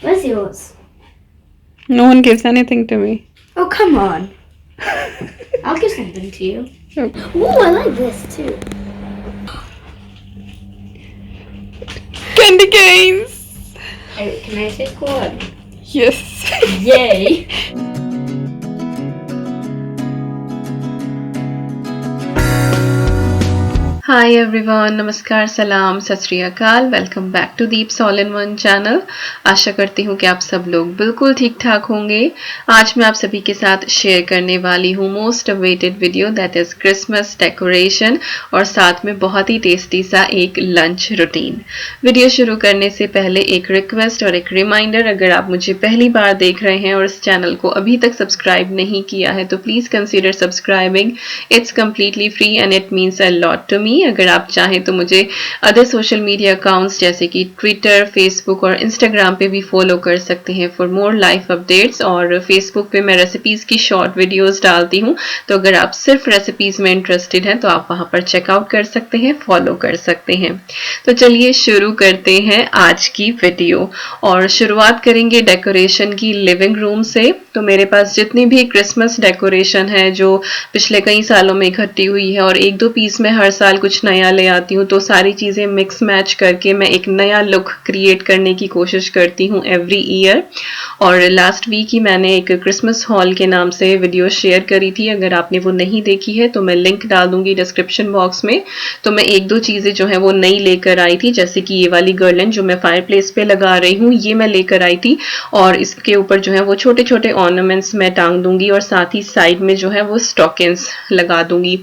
What's yours? No one gives anything to me. Oh, come on. I'll give something to you. Okay. Ooh, I like this too. Candy canes! Can I take one? Yes. Yay! Hi everyone, नमस्कार, सलाम, सत श्री अकाल। Welcome back to Deeps all in one channel. आशा करती हूँ कि आप सब लोग बिल्कुल ठीक ठाक होंगे। आज मैं आप सभी के साथ शेयर करने वाली हूँ most awaited video, that is Christmas decoration, और साथ में बहुत ही टेस्टी सा एक लंच रूटीन। वीडियो शुरू करने से पहले एक रिक्वेस्ट और एक रिमाइंडर, अगर आप मुझे पहली बार देख रहे हैं और इस चैनल को अभी तक सब्सक्राइब नहीं किया है तो please consider subscribing. It's completely free and it means a lot to me. अगर आप चाहें तो मुझे अदर सोशल मीडिया अकाउंट्स जैसे कि ट्विटर, फेसबुक और इंस्टाग्राम पे भी फॉलो कर सकते हैं फॉर मोर लाइफ अपडेट्स। और फेसबुक पे मैं रेसिपीज की शॉर्ट वीडियोस डालती हूँ, तो अगर आप सिर्फ रेसिपीज में इंटरेस्टेड हैं तो आप वहां पर चेकआउट कर सकते हैं, फॉलो कर सकते हैं। तो चलिए शुरू करते हैं आज की वीडियो, और शुरुआत करेंगे डेकोरेशन की लिविंग रूम से। तो मेरे पास जितनी भी क्रिसमस डेकोरेशन है जो पिछले कई सालों में इकट्ठी हुई है, और एक दो पीस में हर साल कुछ नया ले आती हूँ, तो सारी चीज़ें मिक्स मैच करके मैं एक नया लुक क्रिएट करने की कोशिश करती हूँ एवरी ईयर। और लास्ट वीक ही मैंने एक क्रिसमस हॉल के नाम से वीडियो शेयर करी थी, अगर आपने वो नहीं देखी है तो मैं लिंक डाल दूंगी डिस्क्रिप्शन बॉक्स में। तो मैं एक दो चीज़ें जो है वो नई लेकर आई थी, जैसे कि ये वाली गर्लैंड जो मैं फायर प्लेस पे लगा रही हूँ, ये मैं लेकर आई थी, और इसके ऊपर जो है वो छोटे छोटे ऑर्नामेंट्स मैं टांग दूंगी, और साथ ही साइड में जो है वो स्टॉकिन्स लगा दूंगी।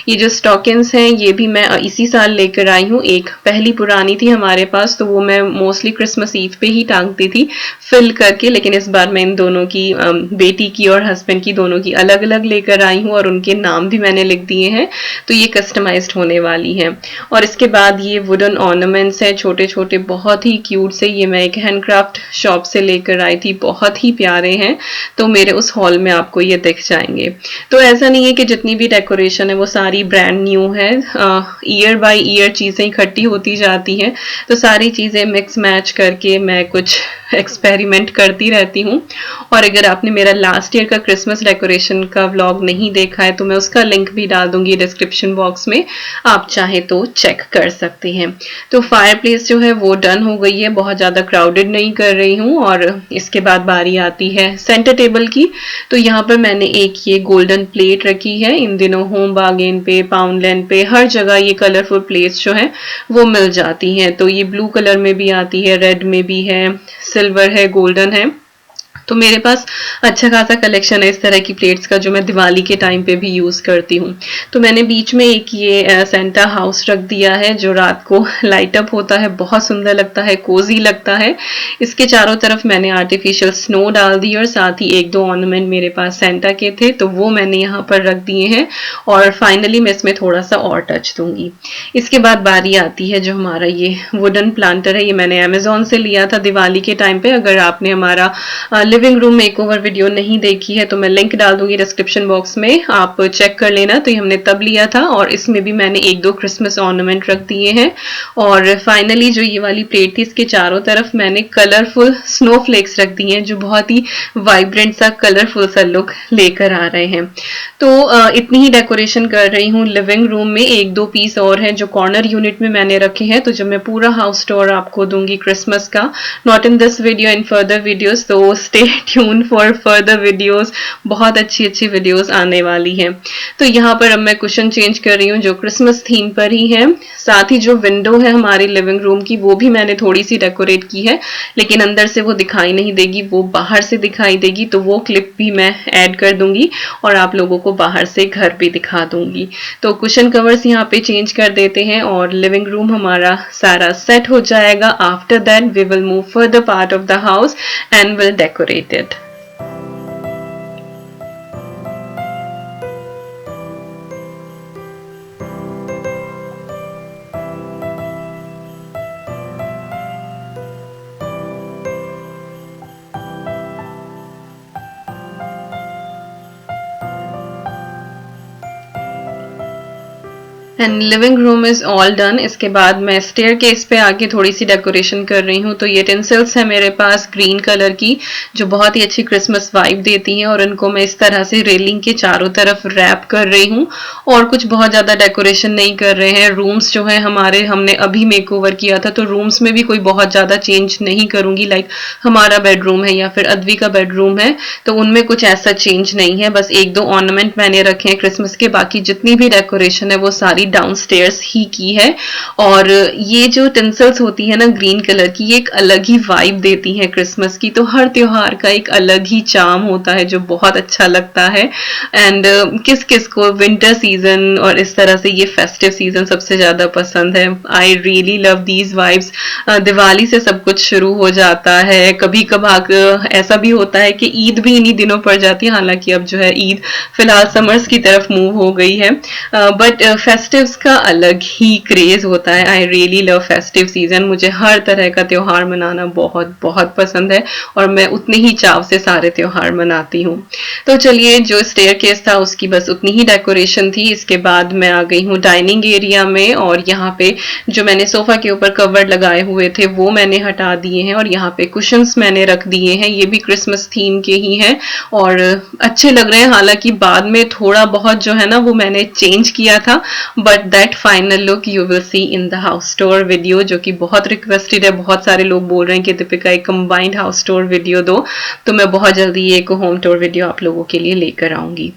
ये जो स्टॉकिन्स हैं ये भी मैं इसी साल लेकर आई हूँ। एक पहली पुरानी थी हमारे पास, तो वो मैं मोस्टली क्रिसमस ईव पे ही टांगती थी फिल करके, लेकिन इस बार मैं इन दोनों की, बेटी की और हस्बैंड की, दोनों की अलग अलग लेकर आई हूँ, और उनके नाम भी मैंने लिख दिए हैं, तो ये कस्टमाइज्ड होने वाली है। और इसके बाद ये वुडन ऑर्नामेंट्स हैं छोटे छोटे, बहुत ही क्यूट से, ये मैं एक हैंडक्राफ्ट शॉप से लेकर आई थी, बहुत ही प्यारे हैं। तो मेरे उस हॉल में आपको ये दिख जाएंगे। तो ऐसा नहीं है कि जितनी भी डेकोरेशन है वो सारी ब्रांड न्यू है, ईयर बाय ईयर चीज़ें इकट्ठी होती जाती हैं, तो सारी चीज़ें मिक्स मैच करके मैं कुछ एक्सपेरिमेंट करती रहती हूँ। और अगर आपने मेरा लास्ट ईयर का क्रिसमस डेकोरेशन का व्लॉग नहीं देखा है तो मैं उसका लिंक भी डाल दूंगी डिस्क्रिप्शन बॉक्स में, आप चाहे तो चेक कर सकते हैं। तो फायर प्लेस जो है वो डन हो गई है, बहुत ज़्यादा क्राउडेड नहीं कर रही हूँ। और इसके बाद बारी आती है सेंटर टेबल की। तो यहाँ पर मैंने एक ये गोल्डन प्लेट रखी है। इन दिनों होम बार्गेन पे, पाउंडलैंड पे, हर जगह ये कलरफुल प्लेट्स जो है वो मिल जाती हैं। तो ये ब्लू कलर में भी आती है, रेड में भी है, सिल्वर है, गोल्डन है। तो मेरे पास अच्छा खासा कलेक्शन है इस तरह की प्लेट्स का, जो मैं दिवाली के टाइम पे भी यूज़ करती हूँ। तो मैंने बीच में एक ये सेंटा हाउस रख दिया है जो रात को लाइट अप होता है, बहुत सुंदर लगता है, कोजी लगता है। इसके चारों तरफ मैंने आर्टिफिशियल स्नो डाल दी, और साथ ही एक दो ऑर्नामेंट मेरे पास सेंटा के थे तो वो मैंने यहाँ पर रख दिए हैं। और फाइनली मैं इसमें थोड़ा सा और टच दूंगी। इसके बाद बारी आती है जो हमारा ये वुडन प्लांटर है, ये मैंने अमेजोन से लिया था दिवाली के टाइम पे। अगर आपने हमारा लिविंग रूम मेकओवर वीडियो नहीं देखी है तो मैं लिंक डाल दूंगी डिस्क्रिप्शन बॉक्स में, आप चेक कर लेना। तो ये हमने तब लिया था, और इसमें भी मैंने एक दो क्रिसमस ऑर्नामेंट रख दिए हैं। और फाइनली जो ये वाली प्लेट थी, इसके चारों तरफ मैंने कलरफुल स्नोफ्लेक्स रख दिए हैं जो बहुत ही वाइब्रेंट सा, कलरफुल सा लुक लेकर आ रहे हैं। तो इतनी ही डेकोरेशन कर रही हूँ लिविंग रूम में। एक दो पीस और हैं जो कॉर्नर यूनिट में मैंने रखे हैं, तो जब मैं पूरा हाउस टूर आपको दूंगी क्रिसमस का, not in this video, in further videos, तो stay tune for further videos. बहुत अच्छी अच्छी वीडियोस आने वाली हैं। तो यहाँ पर अब मैं कुशन चेंज कर रही हूँ जो क्रिसमस थीम पर ही है। साथ ही जो विंडो है हमारी लिविंग रूम की, वो भी मैंने थोड़ी सी डेकोरेट की है, लेकिन अंदर से वो दिखाई नहीं देगी, वो बाहर से दिखाई देगी, तो वो क्लिप भी मैं ऐड कर दूंगी और आप लोगों को बाहर से घर भी दिखा दूंगी। तो कुशन कवर्स यहाँ पे चेंज कर देते हैं और लिविंग रूम हमारा सारा सेट हो जाएगा। After that we will move further part of the house and will decorate it. And living room is all done. इसके बाद मैं स्टेयर केस पे आके थोड़ी सी डेकोरेशन कर रही हूँ। तो ये टेंसिल्स है मेरे पास ग्रीन कलर की, जो बहुत ही अच्छी क्रिसमस वाइब देती हैं, और इनको मैं इस तरह से रेलिंग के चारों तरफ रैप कर रही हूँ। और कुछ बहुत ज्यादा डेकोरेशन नहीं कर रहे हैं। रूम्स जो है हमारे, हमने अभी मेकओवर किया था, तो रूम्स में भी कोई बहुत ज्यादा चेंज नहीं करूंगी। लाइक हमारा बेडरूम है या फिर अद्वी का बेडरूम है, तो उनमें कुछ ऐसा चेंज नहीं है। बस एक दो ऑर्नामेंट मैंने रखे हैं क्रिसमस के, बाकी जितनी भी डेकोरेशन है वो सारी डाउनस्टेयर्स ही की है। और ये जो टिंसल्स होती है ना ग्रीन कलर की, ये एक अलग ही वाइब देती है क्रिसमस की। तो हर त्योहार का एक अलग ही चार्म होता है जो बहुत अच्छा लगता है। एंड किस किस को विंटर सीजन और इस तरह से ये फेस्टिव सीजन सबसे ज्यादा पसंद है। I really love these vibes. Diwali से सब कुछ शुरू हो जाता है। कभी कभार ऐसा भी होता है कि ईद भी इन्हीं दिनों पड़ जाती है, हालांकि अब जो है ईद फिलहाल समर्स की तरफ मूव हो गई है। बट फेस्टिव्स का अलग ही क्रेज होता है। I really love festive season. मुझे हर तरह का त्योहार मनाना बहुत बहुत पसंद है, और मैं उतने ही चाव से सारे त्योहार मनाती हूँ। तो चलिए, जो स्टेयर केस था उसकी बस उतनी ही डेकोरेशन थी। इसके बाद मैं आ गई हूँ डाइनिंग एरिया में, और यहाँ पे जो मैंने सोफा के ऊपर कवर लगाए हुए थे वो मैंने हटा दिए हैं, और यहाँ पे कुशन्स मैंने रख दिए हैं। ये भी क्रिसमस थीम के ही हैं और अच्छे लग रहे हैं। हालांकि बाद में थोड़ा बहुत जो है ना वो मैंने चेंज किया था, but that final look you will see in the house tour video, जो कि बहुत रिक्वेस्टेड है। बहुत सारे लोग बोल रहे हैं कि दीपिका एक कंबाइंड हाउस टूर वीडियो दो, तो मैं बहुत जल्दी एक होम टूर वीडियो आप लोगों के लिए लेकर आऊंगी।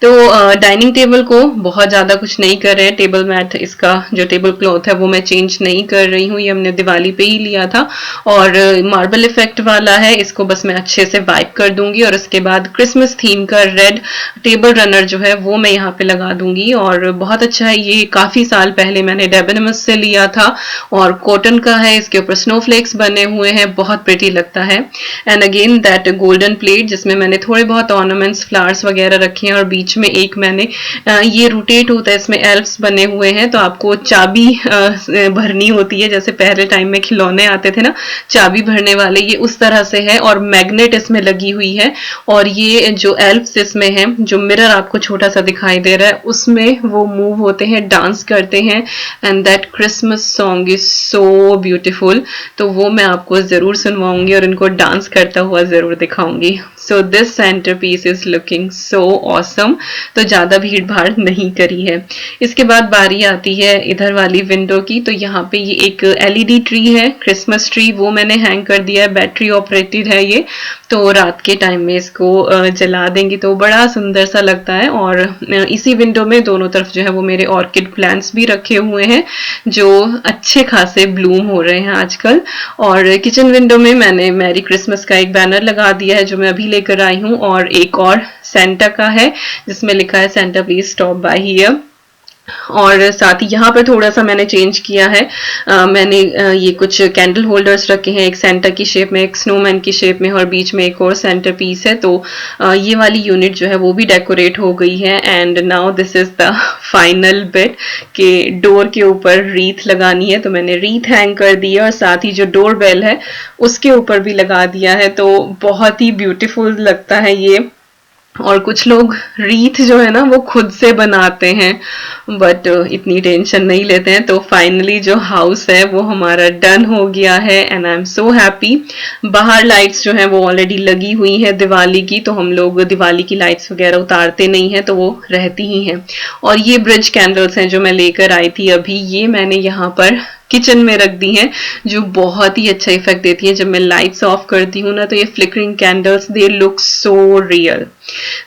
तो डाइनिंग टेबल को बहुत ज्यादा कुछ नहीं कर रहे हैं। टेबल मैट, इसका जो टेबल क्लॉथ है वो मैं चेंज नहीं कर रही हूँ, ये हमने दिवाली पे ही लिया था और मार्बल इफेक्ट वाला है। इसको बस मैं अच्छे से वाइप कर दूंगी, और उसके बाद क्रिसमस थीम का रेड टेबल रनर जो है वो मैं यहाँ पे लगा दूंगी। और बहुत अच्छा है, ये काफी साल पहले मैंने डेबेनमस से लिया था, और कॉटन का है। इसके ऊपर स्नोफ्लेक्स बने हुए हैं, बहुत प्रिटी लगता है। And again that golden plate, जिसमें मैंने थोड़े बहुत ऑर्नामेंट्स, फ्लावर्स वगैरह रखे हैं, और बीच में एक मैंने ये रोटेट होता है, इसमें एल्फ्स बने हुए हैं, तो आपको चाबी भरनी होती है, जैसे पहले टाइम में खिलौने आते थे ना चाबी भरने वाले, ये उस तरह से है। और मैग्नेट इसमें लगी हुई है, और ये जो एल्फ्स इसमें है, जो मिरर आपको छोटा सा दिखाई दे रहा है, उसमें वो मूव होते हैं, डांस करते हैं। And that Christmas song is so beautiful, तो वो मैं आपको जरूर सुनवाऊंगी और इनको डांस करता हुआ जरूर दिखाऊंगी। So this centre piece is looking so awesome. तो ज्यादा भीड़ भाड़ नहीं करी है। इसके बाद बारी आती है इधर वाली विंडो की। तो यहाँ पे ये एक एलईडी ट्री है, क्रिसमस ट्री, वो मैंने हैंग कर दिया है। बैटरी ऑपरेटेड है ये, तो रात के टाइम में इसको जला देंगे तो बड़ा सुंदर सा लगता है। और इसी विंडो में दोनों तरफ जो है वो मेरे ऑर्किड प्लांट्स भी रखे हुए हैं, जो अच्छे खासे ब्लूम हो रहे हैं आजकल। और किचन विंडो में मैंने मैरी क्रिसमस का एक बैनर लगा दिया है, जो मैं अभी लेकर आई हूँ, और एक और सेंटा का है जिसमें लिखा है Santa please stop by here. और साथ ही यहाँ पर थोड़ा सा मैंने चेंज किया है। मैंने ये कुछ कैंडल होल्डर्स रखे हैं, एक सेंटा की शेप में, एक स्नोमैन की शेप में, और बीच में एक और सेंटर पीस है। तो ये वाली यूनिट जो है वो भी डेकोरेट हो गई है। And now this is the final bit, के डोर के ऊपर रीथ लगानी है, तो मैंने रीथ हैंग कर दी है, और साथ ही जो डोर बेल है उसके ऊपर भी लगा दिया है। तो बहुत ही ब्यूटीफुल लगता है ये। और कुछ लोग रीथ जो है ना वो खुद से बनाते हैं, बट इतनी टेंशन नहीं लेते हैं। तो फाइनली जो हाउस है वो हमारा डन हो गया है, and I am so happy. बाहर लाइट्स जो है वो ऑलरेडी लगी हुई है दिवाली की, तो हम लोग दिवाली की लाइट्स वगैरह उतारते नहीं है, तो वो रहती ही हैं। और ये ब्रिज कैंडल्स हैं जो मैं लेकर आई थी अभी, ये मैंने यहाँ पर किचन में रख दी हैं, जो बहुत ही अच्छा इफेक्ट देती है। जब मैं लाइट्स ऑफ करती हूँ ना, तो ये flickering candles, they look so real.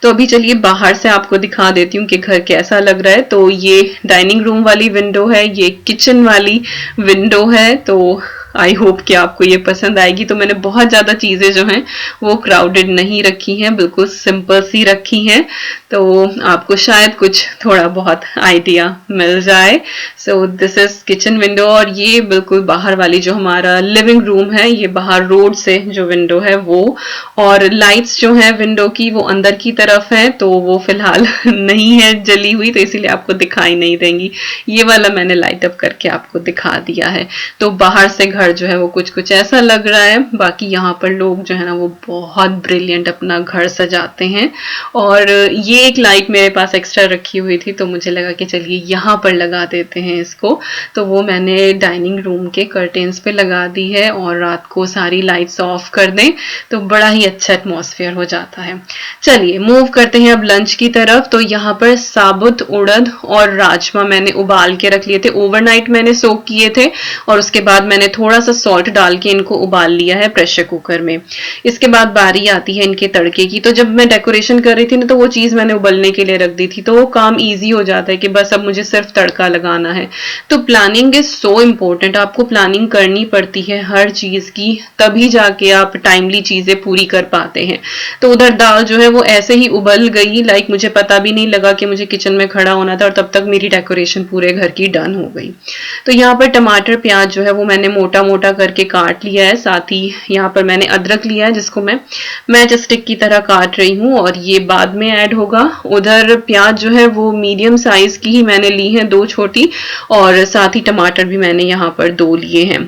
तो अभी चलिए बाहर से आपको दिखा देती हूँ कि घर कैसा लग रहा है। तो ये डाइनिंग रूम वाली विंडो है, ये किचन वाली विंडो है। तो आई होप कि आपको ये पसंद आएगी। तो मैंने बहुत ज्यादा चीजें जो हैं वो क्राउडेड नहीं रखी हैं, बिल्कुल सिंपल सी रखी हैं, तो आपको शायद कुछ थोड़ा बहुत आइडिया मिल जाए। So this is kitchen window, और ये बिल्कुल बाहर वाली जो हमारा लिविंग रूम है, ये बाहर रोड से जो विंडो है वो। और लाइट्स जो है विंडो की वो अंदर की तरफ है, तो वो फिलहाल नहीं है जली हुई, तो इसीलिए आपको दिखाई नहीं देंगी। ये वाला मैंने लाइट अप करके आपको दिखा दिया है। तो बाहर से घर जो है वो कुछ कुछ ऐसा लग रहा है। बाकी यहाँ पर लोग जो है ना वो बहुत ब्रिलियंट अपना घर सजाते हैं। और ये एक लाइट मेरे पास एक्स्ट्रा रखी हुई थी, तो मुझे लगा कि चलिए यहाँ पर लगा देते हैं इसको। तो वो मैंने डाइनिंग रूम के कर्टेन्स पे लगा दी है, और रात को सारी लाइट्स ऑफ कर दें तो बड़ा ही अच्छा एटमॉस्फेयर हो जाता है। चलिए मूव करते हैं अब लंच की तरफ। तो यहाँ पर साबुत उड़द और राजमा मैंने उबाल के रख लिए थे, ओवरनाइट मैंने सोक किए थे, और उसके बाद मैंने थोड़ा सा सॉल्ट डाल के इनको उबाल लिया है प्रेशर कुकर में। इसके बाद बारी आती है इनके तड़के की। तो जब मैं डेकोरेशन कर रही थी ना, तो वो चीज मैंने उबलने के लिए रख दी थी, तो वो काम ईजी हो जाता है कि बस अब मुझे सिर्फ तड़का लगाना है। तो प्लानिंग इज सो इम्पोर्टेंट, आपको प्लानिंग करनी पड़ती है हर चीज की, तभी जाके आप टाइमली चीजें पूरी कर पाते हैं। तो उधर दाल जो है वो ऐसे ही उबल गई, लाइक मुझे पता भी नहीं लगा कि मुझे किचन में खड़ा होना था, और तब तक मेरी डेकोरेशन पूरे घर की डन हो गई। तो यहाँ पर टमाटर प्याज जो है वो मैंने मोटा मोटा करके काट लिया है, साथ ही यहाँ पर मैंने अदरक लिया है जिसको मैं मैच स्टिक की तरह काट रही हूँ, और ये बाद में ऐड होगा। उधर प्याज जो है वो मीडियम साइज की ही मैंने ली है, 2 छोटी, और साथ ही टमाटर भी मैंने यहाँ पर 2 लिए हैं।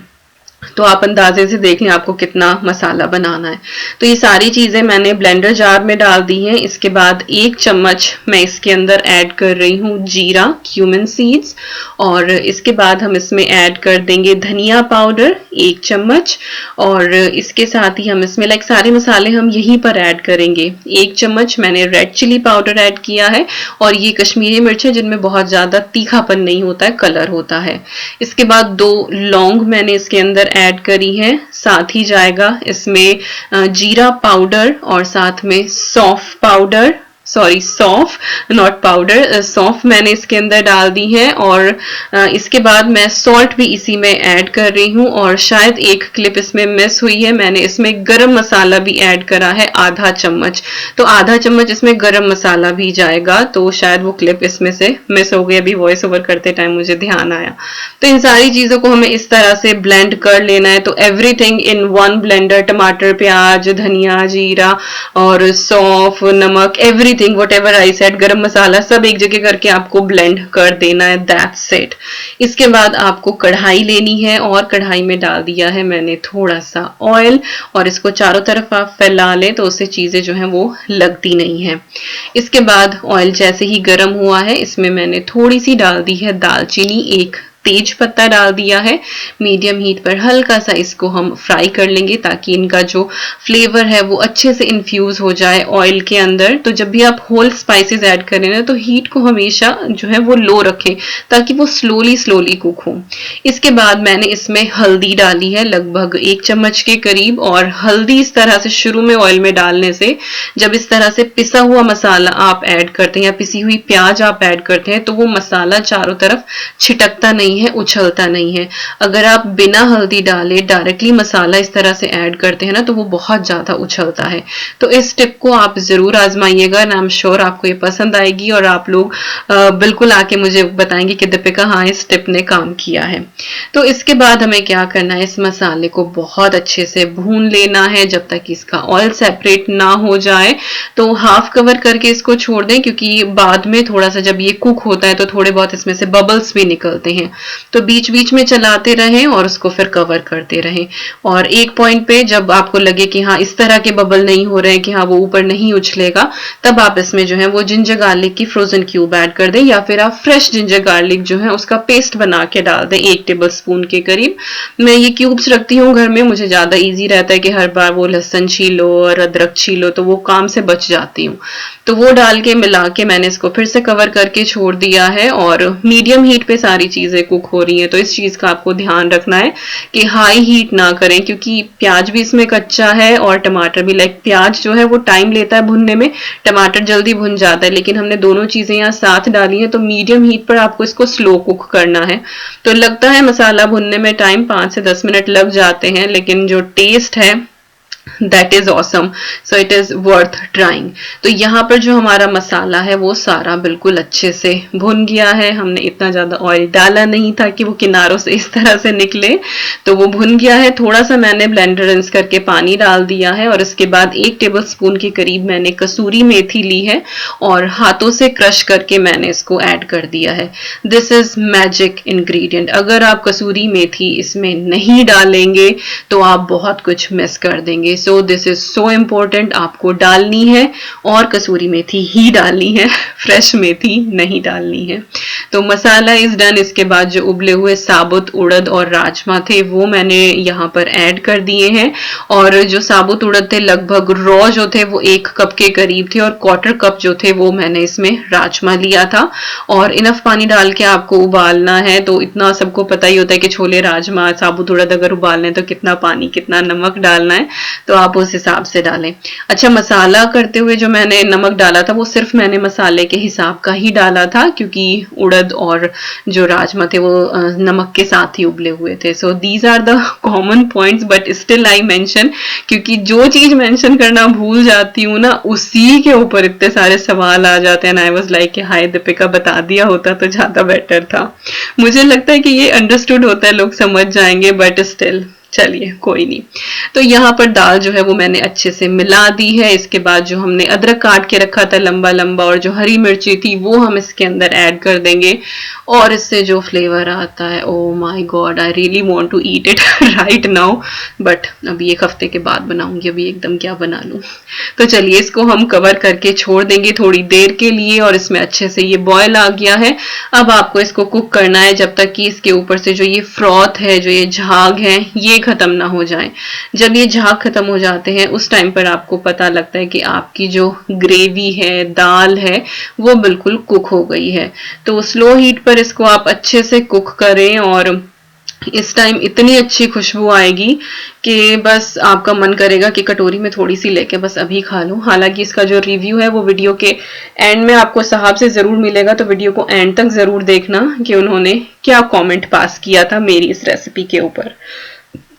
तो आप अंदाजे से देख लें आपको कितना मसाला बनाना है। तो ये सारी चीजें मैंने ब्लेंडर जार में डाल दी हैं। इसके बाद 1 चम्मच मैं इसके अंदर ऐड कर रही हूँ जीरा, क्यूमिन सीड्स, और इसके बाद हम इसमें ऐड कर देंगे धनिया पाउडर 1 चम्मच, और इसके साथ ही हम इसमें लाइक सारे मसाले हम यहीं पर ऐड करेंगे। 1 चम्मच मैंने रेड चिली पाउडर ऐड किया है, और ये कश्मीरी मिर्च है जिनमें बहुत ज्यादा तीखापन नहीं होता है, कलर होता है। इसके बाद 2 लौंग मैंने इसके अंदर ऐड करी है, साथ ही जाएगा इसमें जीरा पाउडर, और साथ में सौंफ पाउडर, सॉरी सौंफ नॉट पाउडर, सौंफ मैंने इसके अंदर डाल दी है, और इसके बाद मैं सॉल्ट भी इसी में ऐड कर रही हूँ। और शायद एक क्लिप इसमें मिस हुई है, मैंने इसमें गरम मसाला भी ऐड करा है आधा चम्मच, तो आधा चम्मच इसमें गरम मसाला भी जाएगा, तो शायद वो क्लिप इसमें से मिस हो गई, अभी वॉइस ओवर करते टाइम मुझे ध्यान आया। तो इन सारी चीजों को हमें इस तरह से ब्लेंड कर लेना है। तो एवरीथिंग इन वन ब्लेंडर, टमाटर, प्याज, धनिया, जीरा और सौंफ, नमक, एवरीथिंग व्हाटएवर आई सेड, गरम मसाला, सब एक जगह करके आपको ब्लेंड कर देना है। That's it. इसके बाद आपको कढ़ाई लेनी है, और कढ़ाई में डाल दिया है मैंने थोड़ा सा ऑयल, और इसको चारों तरफ आप फैला लें तो उससे चीजें जो हैं वो लगती नहीं है। इसके बाद ऑयल जैसे ही गर्म हुआ है, इसमें मैंने थोड़ी सी डाल दी है दालचीनी, 1 तेज पत्ता डाल दिया है। मीडियम हीट पर हल्का सा इसको हम फ्राई कर लेंगे, ताकि इनका जो फ्लेवर है वो अच्छे से इन्फ्यूज हो जाए ऑयल के अंदर। तो जब भी आप होल स्पाइसेस ऐड करें ना, तो हीट को हमेशा जो है वो लो रखें, ताकि वो स्लोली कुक हो। इसके बाद मैंने इसमें हल्दी डाली है, लगभग 1 चम्मच के करीब, और हल्दी इस तरह से शुरू में ऑयल में डालने से, जब इस तरह से पिसा हुआ मसाला आप ऐड करते हैं या पिसी हुई प्याज आप ऐड करते हैं, तो वो मसाला चारों तरफ छिटकता नहीं है, उछलता नहीं है। अगर आप बिना हल्दी डाले डायरेक्टली मसाला इस तरह से ऐड करते हैं ना, तो वो बहुत ज्यादा उछलता है। तो इस टिप को आप जरूर आजमाइएगा, एंड आई एम श्योर आपको ये पसंद आएगी, और आप लोग बिल्कुल आके मुझे बताएंगे कि दीपिका हाँ इस टिप ने काम किया है। तो इसके बाद हमें क्या करना है, इस मसाले को बहुत अच्छे से भून लेना है जब तक इसका ऑयल सेपरेट ना हो जाए। तो हाफ कवर करके इसको छोड़ दें, क्योंकि बाद में थोड़ा सा जब ये कुक होता है तो थोड़े बहुत इसमें से बबल्स भी निकलते हैं, तो बीच बीच में चलाते रहें और उसको फिर कवर करते रहें। और एक पॉइंट पे जब आपको लगे कि हाँ इस तरह के बबल नहीं हो रहे हैं, कि हाँ वो ऊपर नहीं उछलेगा, तब आप इसमें जो है वो जिंजर गार्लिक की फ्रोजन क्यूब ऐड कर दें, या फिर आप फ्रेश जिंजर गार्लिक जो है उसका पेस्ट बना के डाल दें 1 टेबल स्पून के करीब। मैं ये क्यूब्स रखती हूँ घर में, मुझे ज्यादा ईजी रहता है कि हर बार वो लहसुन छीलो और अदरक छीलो, तो वो काम से बच जाती हूँ। तो वो डाल के मिला के मैंने इसको फिर से कवर करके छोड़ दिया है, और मीडियम हीट पे सारी चीजें कुक हो रही है। तो इस चीज का आपको ध्यान रखना है कि हाई हीट ना करें, क्योंकि प्याज भी इसमें कच्चा है और टमाटर भी। लाइक प्याज जो है वो टाइम लेता है भुनने में, टमाटर जल्दी भुन जाता है, लेकिन हमने दोनों चीजें यहाँ साथ डाली है, तो मीडियम हीट पर आपको इसको स्लो कुक करना है। तो लगता है मसाला भुनने में टाइम 5 से 10 मिनट लग जाते हैं, लेकिन जो टेस्ट है that is awesome, so it is worth trying। तो यहाँ पर जो हमारा मसाला है वो सारा बिल्कुल अच्छे से भुन गया है, हमने इतना ज्यादा ऑयल डाला नहीं था कि वो किनारों से इस तरह से निकले, तो वो भुन गया है। थोड़ा सा मैंने ब्लेंडर रिंस करके पानी डाल दिया है, और इसके बाद 1 टेबल स्पून के करीब मैंने कसूरी मेथी ली है, और हाथों से क्रश करके मैंने इसको ऐड कर दिया है। This is magic ingredient. अगर आप कसूरी मेथी इसमें नहीं डालेंगे तो आप बहुत कुछ मिस कर देंगे। So this is so important, आपको डालनी है और कसूरी मेथी ही डालनी है, फ्रेश मेथी नहीं डालनी है। तो मसाला इज डन। इसके बाद जो उबले हुए साबुत उड़द और राजमा थे वो मैंने यहाँ पर ऐड कर दिए हैं, और जो साबुत उड़द थे लगभग रॉ जो थे वो 1 कप के करीब थे, और 1/4 कप जो थे वो मैंने इसमें राजमा लिया था। और इनफ पानी डाल के आपको उबालना है। तो इतना सबको पता ही होता है कि छोले राजमा साबुत उड़द अगर उबालने तो कितना पानी कितना नमक डालना है, तो आप उस हिसाब से डालें। अच्छा, मसाला करते हुए जो मैंने नमक डाला था वो सिर्फ मैंने मसाले के हिसाब का ही डाला था, क्योंकि उड़द और जो राजमा थे वो नमक के साथ ही उबले हुए थे। So these are the common points, but still I mention, क्योंकि जो चीज मेंशन करना भूल जाती हूँ ना उसी के ऊपर इतने सारे सवाल आ जाते हैं। आई वाज लाइक कि हाय दीपिका, बता दिया होता तो ज्यादा बेटर था। मुझे लगता है कि ये अंडरस्टूड होता है, लोग समझ जाएंगे, बट स्टिल चलिए कोई नहीं। तो यहाँ पर दाल जो है वो मैंने अच्छे से मिला दी है। इसके बाद जो हमने अदरक काट के रखा था लंबा लंबा और जो हरी मिर्ची थी वो हम इसके अंदर ऐड कर देंगे, और इससे जो फ्लेवर आता है, oh my God, I really want to eat it right now, but अभी 1 हफ्ते के बाद बनाऊंगी, अभी एकदम क्या बना लूं। तो चलिए इसको हम कवर करके छोड़ देंगे थोड़ी देर के लिए, और इसमें अच्छे से ये बॉयल आ गया है। अब आपको इसको कुक करना है जब तक कि इसके ऊपर से जो ये फ्रॉथ है, जो ये झाग है, ये खत्म ना हो जाए। जब ये झाग खत्म हो जाते हैं उस टाइम पर आपको पता लगता है कि आपकी जो ग्रेवी है, दाल है, वो बिल्कुल कुक हो गई है। तो स्लो हीट पर इसको आप अच्छे से कुक करें, और इस टाइम इतनी अच्छी खुशबू आएगी कि बस आपका मन करेगा कि कटोरी में थोड़ी सी लेके बस अभी खा लूं। हालांकि इसका जो रिव्यू है वो वीडियो के एंड में आपको साहब से जरूर मिलेगा, तो वीडियो को एंड तक जरूर देखना कि उन्होंने क्या कमेंट पास किया था मेरी इस रेसिपी के ऊपर।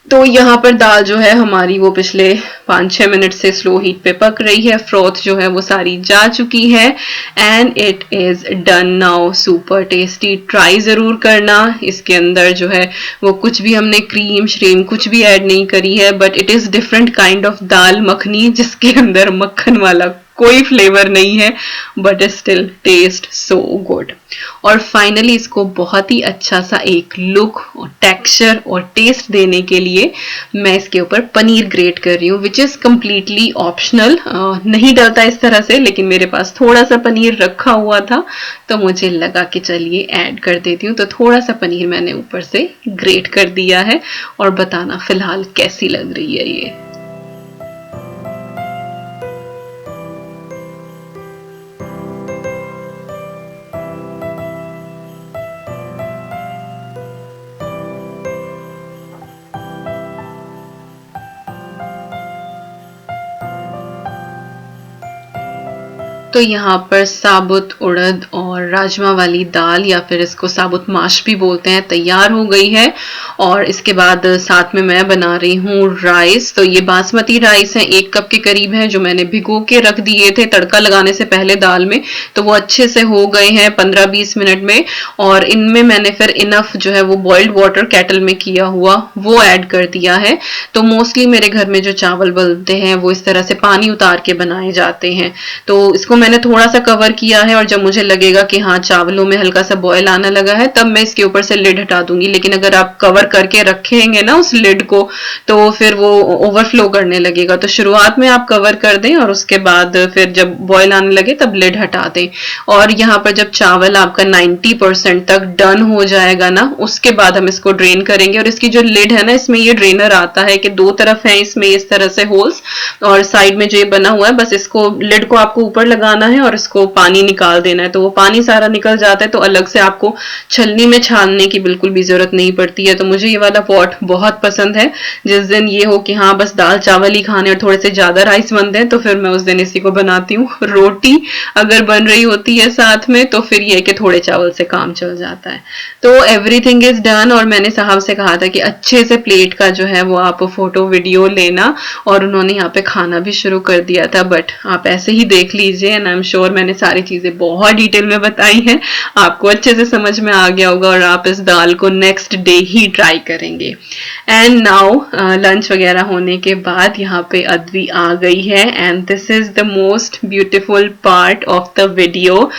तो यहाँ पर दाल जो है हमारी वो पिछले 5-6 मिनट से स्लो हीट पे पक रही है, फ्रोथ जो है वो सारी जा चुकी है, and it is done now. Super tasty, try जरूर करना। इसके अंदर जो है वो कुछ भी हमने क्रीम श्रीम कुछ भी ऐड नहीं करी है, but it is different kind of dal makhani जिसके अंदर मक्खन वाला कोई फ्लेवर नहीं है, but still taste so good. और फाइनली इसको बहुत ही अच्छा सा एक लुक और टेक्सचर और टेस्ट देने के लिए मैं इसके ऊपर पनीर ग्रेट कर रही हूँ, विच इज कम्प्लीटली ऑप्शनल। नहीं डलता इस तरह से, लेकिन मेरे पास थोड़ा सा पनीर रखा हुआ था तो मुझे लगा कि चलिए ऐड कर देती हूँ। तो थोड़ा सा पनीर मैंने ऊपर से ग्रेट कर दिया है, और बताना फिलहाल कैसी लग रही है ये। तो यहाँ पर साबुत उड़द और राजमा वाली दाल, या फिर इसको साबुत माश भी बोलते हैं, तैयार हो गई है। और इसके बाद साथ में मैं बना रही हूँ राइस। तो ये बासमती राइस है, 1 कप के करीब है, जो मैंने भिगो के रख दिए थे तड़का लगाने से पहले दाल में। तो वो अच्छे से हो गए हैं 15-20 मिनट में, और इनमें मैंने फिर इनफ जो है वो बॉइल्ड वाटर केटल में किया हुआ वो ऐड कर दिया है। तो मोस्टली मेरे घर में जो चावल बनते हैं वो इस तरह से पानी उतार के बनाए जाते हैं। तो इसको मैंने थोड़ा सा कवर किया है, और जब मुझे लगेगा कि हाँ चावलों में हल्का सा बॉयल आने लगा है तब मैं इसके ऊपर से लिड हटा दूंगी। लेकिन अगर आप कवर करके रखेंगे ना उस लिड को तो फिर वो ओवरफ्लो करने लगेगा। तो शुरुआत में आप कवर कर दें और उसके बाद फिर जब बॉयल आने लगे तब लिड हटा दें। और यहाँ पर जब चावल आपका 90% तक डन हो जाएगा ना, उसके बाद हम इसको ड्रेन करेंगे। और इसकी जो लिड है ना, इसमें ये ड्रेनर आता है कि 2 तरफ है इसमें इस तरह से होल्स, और साइड में जो ये बना हुआ है बस इसको लिड को आपको ऊपर लगाना है और इसको पानी निकाल देना है। तो वो पानी सारा निकल जाता है, तो अलग से आपको छलनी में छानने की बिल्कुल भी जरूरत नहीं पड़ती है। तो मुझे ये वाला पॉट बहुत पसंद है। जिस दिन ये हो कि हाँ बस दाल चावल ही खाने और थोड़े से ज्यादा राइस बनते हैं तो फिर मैं उस दिन इसी को बनाती हूँ। रोटी अगर बन रही होती है साथ में तो फिर ये कि थोड़े चावल से काम चल जाता है। तो एवरीथिंग इज डन, और मैंने साहब से कहा था कि अच्छे से प्लेट का जो है वो आप फोटो वीडियो लेना, और उन्होंने यहाँ पे खाना भी शुरू कर दिया था। बट आप ऐसे ही देख लीजिए, एंड आई एम श्योर मैंने सारी चीजें बहुत डिटेल में बताई हैं, आपको अच्छे से समझ में आ गया होगा और आप इस दाल को नेक्स्ट डे ही ट्राई करेंगे। एंड नाउ लंच वगैरह होने के बाद यहाँ पे अद्वी आ गई है, and this is the most beautiful part of the video.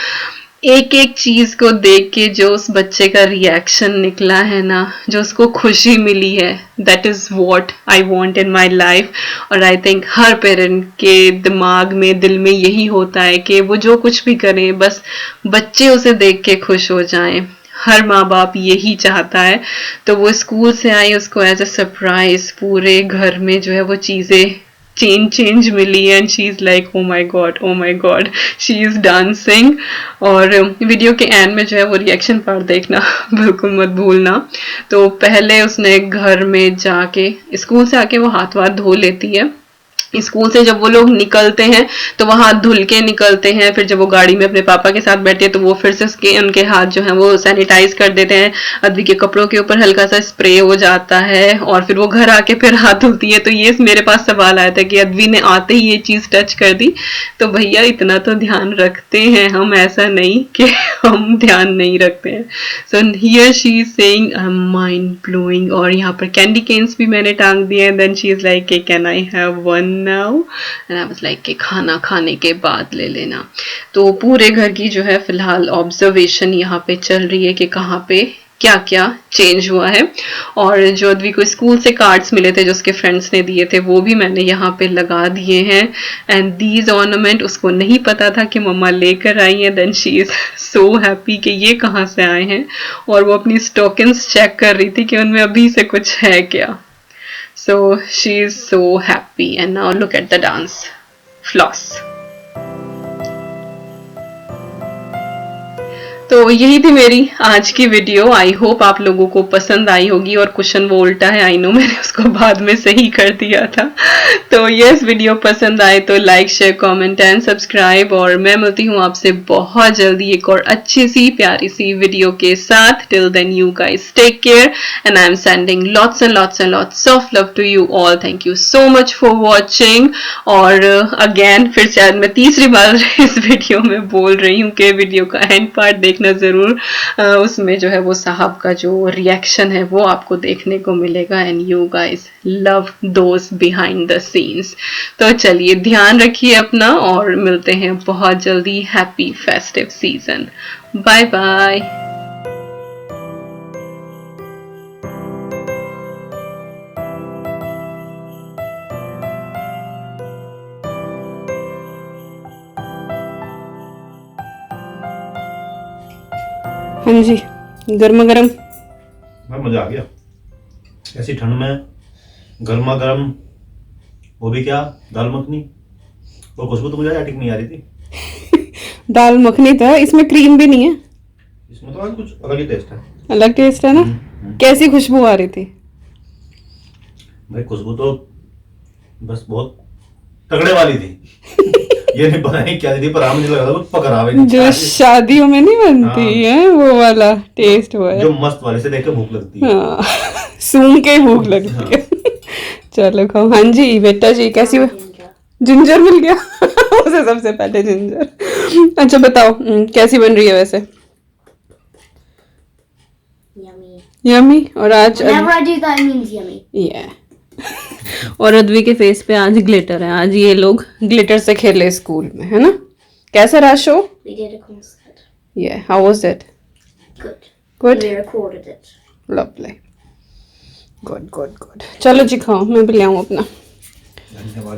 एक एक चीज को देख के जो उस बच्चे का रिएक्शन निकला है ना, जो उसको खुशी मिली है, that is what I want in my life. और आई थिंक हर पेरेंट के दिमाग में, दिल में यही होता है कि वो जो कुछ भी करें बस बच्चे उसे देख के खुश हो जाएं। हर माँ बाप यही चाहता है। तो वो स्कूल से आई, उसको एज अ सरप्राइज पूरे घर में जो है वो चीजें चेंज मिली and she is like oh my God she is dancing. और वीडियो के एंड में जो है वो रिएक्शन पार्ट देखना बिल्कुल मत भूलना। तो पहले उसने घर में जाके, स्कूल से आके वो हाथ वाथ धो लेती है। स्कूल से जब वो लोग निकलते हैं तो वो हाथ धुल के निकलते हैं। फिर जब वो गाड़ी में अपने पापा के साथ बैठे तो वो फिर से उनके हाथ जो है वो सैनिटाइज कर देते हैं। अद्वी के कपड़ों के ऊपर हल्का सा स्प्रे हो जाता है और फिर वो घर आके फिर हाथ धुलती है। तो ये मेरे पास सवाल आया था कि अद्वी ने आते ही ये चीज टच कर दी। तो भैया इतना तो ध्यान रखते हैं हम, ऐसा नहीं कि हम ध्यान नहीं रखते हैं। So here she is saying mind blowing. और यहाँ पर कैंडी केन्स भी मैंने टांग दिए हैं। Then she is like can I have one now and I was like कि खाना खाने के बाद ले लेना। तो पूरे घर की जो है फिलहाल ऑब्जर्वेशन यहाँ पे चल रही है कि कहाँ पे क्या क्या चेंज हुआ है। और जो अद्वी को स्कूल से कार्ड्स मिले थे जो उसके फ्रेंड्स ने दिए थे वो भी मैंने यहाँ पे लगा दिए हैं। एंड दीज ऑर्नामेंट उसको नहीं पता था कि मम्मा लेकर आई हैं। Then she is so happy कि ये कहाँ से आए हैं। और वो अपनी स्टॉकिंग्स चेक कर रही थी कि उनमें अभी से कुछ है क्या। So she is so happy and now look at the dance. Floss. तो यही थी मेरी आज की वीडियो। आई होप आप लोगों को पसंद आई होगी। और क्वेश्चन वो उल्टा है, आई नो, मैंने उसको बाद में सही कर दिया था। तो यस, वीडियो पसंद आए तो like share comment and subscribe. और मैं मिलती हूँ आपसे बहुत जल्दी एक और अच्छी सी प्यारी सी वीडियो के साथ। Till then you guys take care and I am sending lots and lots and lots of love to you all. Thank you so much for watching. और अगेन फिर शायद मैं तीसरी बार इस वीडियो में बोल रही हूँ कि वीडियो का एंड पार्ट देखना जरूर। उसमें जो है वो साहब का जो रिएक्शन है वो आपको देखने को मिलेगा। And you guys love those behind the scenes. तो चलिए ध्यान रखिए अपना और मिलते हैं बहुत जल्दी। Happy festive season. Bye bye. हाँ जी, गर्मा गर्म। मजा आ गया ऐसी ठंड में, गर्मा गर्म, वो भी क्या दाल मखनी। और खुशबू तो मुझे आज नहीं आ रही थी। दाल मखनी तो है, इसमें क्रीम भी नहीं है। इसमें तो आज कुछ अलग ही टेस्ट है। अलग टेस्ट है ना। कैसी खुशबू आ रही थी भाई? खुशबू तो बस बहुत तगड़े वाली थी। ये नहीं पता नहीं क्या थी, पर मुझे लगा था कुछ पकड़ावे नहीं, जो शादियों में नहीं बनती है वो वाला टेस्ट हुआ है। जो मस्त वाले से देख के भूख लगती है। हाँ, सूंघ के भूख लगती है। चलो खाओ। हाँ जी बेटा जी, कैसी जिंजर मिल गया उसे सबसे पहले जिंजर। अच्छा बताओ कैसी बन रही है वैसे? यम्मी। और आज और अद्वी के फेस पे आज ग्लिटर है। आज ये लोग ग्लिटर से खेले स्कूल में, है ना? कैसा रहा show? Yeah, how was it? Good. We recorded it. Lovely. Good. चलो जी खाओ, मैं भी ले आऊँ अपना। धन्यवाद।